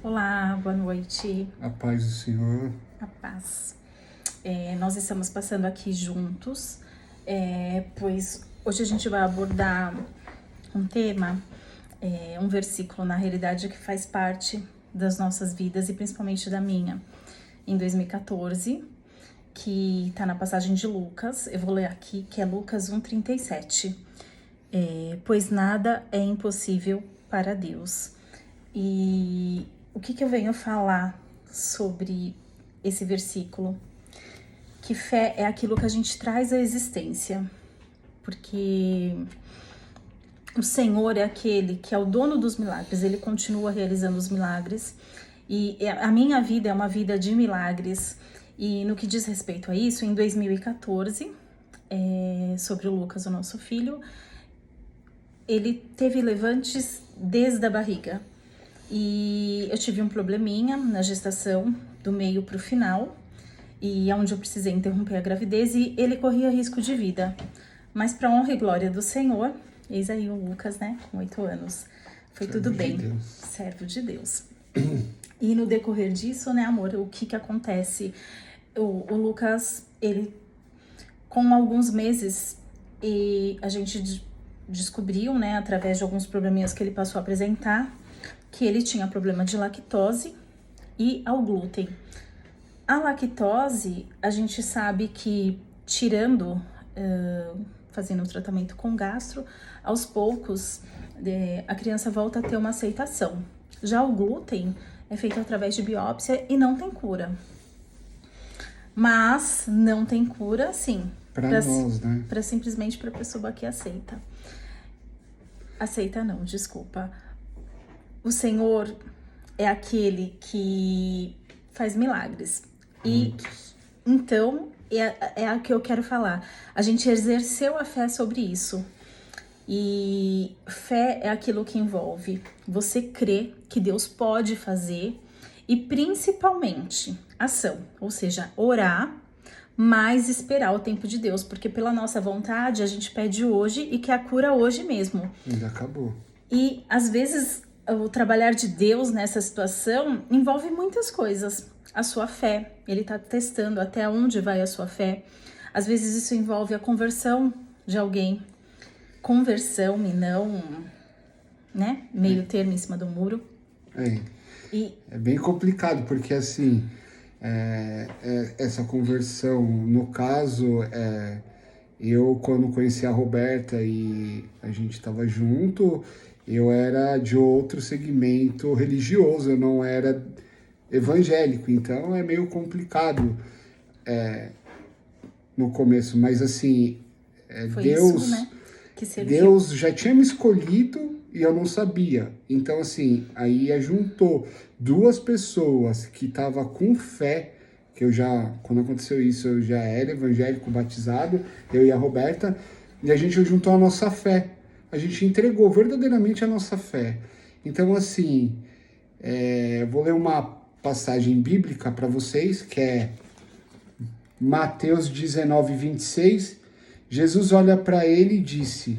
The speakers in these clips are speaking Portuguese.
Olá, boa noite, A paz do Senhor. a paz. Nós estamos passando aqui juntos, pois hoje a gente vai abordar um tema, um versículo, na realidade, que faz parte das nossas vidas e principalmente da minha, em 2014, que está na passagem de Lucas. Eu vou ler aqui, que é Lucas 1,37. Pois nada é impossível para Deus. E o que eu venho falar sobre esse versículo? Que fé é aquilo que a gente traz à existência, porque o Senhor é aquele que é o dono dos milagres, ele continua realizando os milagres, e a minha vida é uma vida de milagres. E no que diz respeito a isso, em 2014, sobre o Lucas, o nosso filho, ele teve levantes desde a barriga. E eu tive um probleminha na gestação, do meio para o final, e onde eu precisei interromper a gravidez, e ele corria risco de vida. Mas para honra e glória do Senhor, eis aí o Lucas, né, com 8 anos. Foi tudo bem, servo de Deus. E no decorrer disso, né, amor, o que acontece? O Lucas, ele, com alguns meses, e a gente descobriu, né, através de alguns probleminhas que ele passou a apresentar, que ele tinha problema de lactose e ao glúten. A lactose, a gente sabe que tirando, fazendo o tratamento com gastro, aos poucos a criança volta a ter uma aceitação. Já o glúten é feito através de biópsia e não tem cura. Mas não tem cura, sim. Para nós, né? Simplesmente para a pessoa que aceita. Aceita não, desculpa. O Senhor é aquele que faz milagres. E então, é o que eu quero falar. A gente exerceu a fé sobre isso. E fé é aquilo que envolve você crer que Deus pode fazer e principalmente ação. Ou seja, orar, mas esperar o tempo de Deus. Porque pela nossa vontade, a gente pede hoje e quer a cura hoje mesmo. Ainda acabou. E às vezes o trabalhar de Deus nessa situação envolve muitas coisas. A sua fé, ele está testando até onde vai a sua fé. Às vezes isso envolve a conversão de alguém. Conversão e não, né, meio termo em cima do muro. É bem complicado, porque assim, essa conversão, no caso, eu quando conheci a Roberta e a gente estava junto, eu era de outro segmento religioso, eu não era evangélico, então é meio complicado no começo, mas assim, Foi Deus, isso, né, que Deus já tinha me escolhido e eu não sabia. Então assim, aí juntou duas pessoas que estavam com fé, que eu já, quando aconteceu isso, eu já era evangélico batizado, eu e a Roberta, e a gente juntou a nossa fé. A gente entregou verdadeiramente a nossa fé. Então, assim, vou ler uma passagem bíblica para vocês, que é Mateus 19, 26. Jesus olha para ele e disse,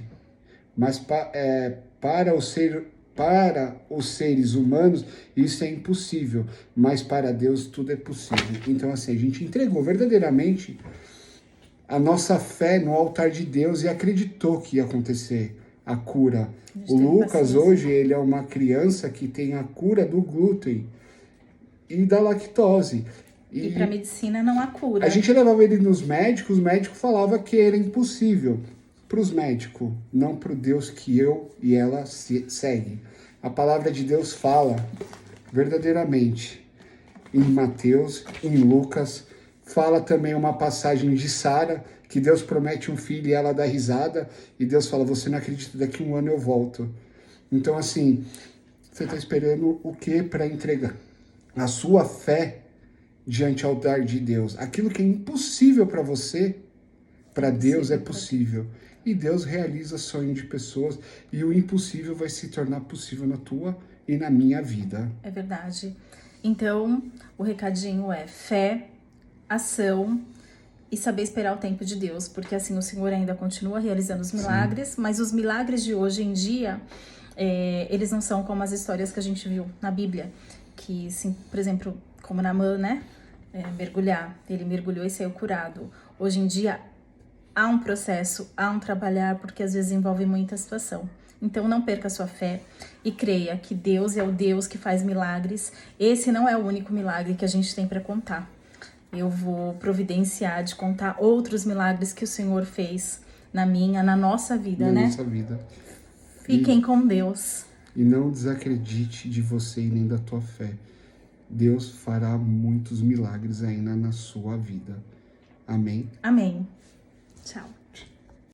mas para os seres humanos isso é impossível, mas para Deus tudo é possível. Então, assim, a gente entregou verdadeiramente a nossa fé no altar de Deus e acreditou que ia acontecer a cura. O Lucas hoje, ele é uma criança que tem a cura do glúten e da lactose. E para a medicina não há cura. A gente levava ele nos médicos, os médicos falavam que era impossível. Para os médicos, não para o Deus que eu e ela seguem. A palavra de Deus fala verdadeiramente em Mateus, em Lucas. Fala também uma passagem de Sara, que Deus promete um filho e ela dá risada, e Deus fala, você não acredita, daqui a 1 ano eu volto. Então, assim, você está esperando o que para entregar? A sua fé diante ao altar de Deus. Aquilo que é impossível para você, para Deus é possível. E Deus realiza sonho de pessoas, e o impossível vai se tornar possível na tua e na minha vida. É verdade. Então, o recadinho é fé, ação e saber esperar o tempo de Deus, porque assim o Senhor ainda continua realizando os milagres. Sim. Mas os milagres de hoje em dia, eles não são como as histórias que a gente viu na Bíblia, que, por exemplo, como Naamã, né? Mergulhar. Ele mergulhou e saiu curado. Hoje em dia, há um processo, há um trabalhar, porque às vezes envolve muita situação. Então não perca a sua fé e creia que Deus é o Deus que faz milagres. Esse não é o único milagre que a gente tem para contar. Eu vou providenciar de contar outros milagres que o Senhor fez na nossa vida, né? Na nossa vida. Fiquem com Deus. E não desacredite de você e nem da tua fé. Deus fará muitos milagres ainda na sua vida. Amém? Amém. Tchau.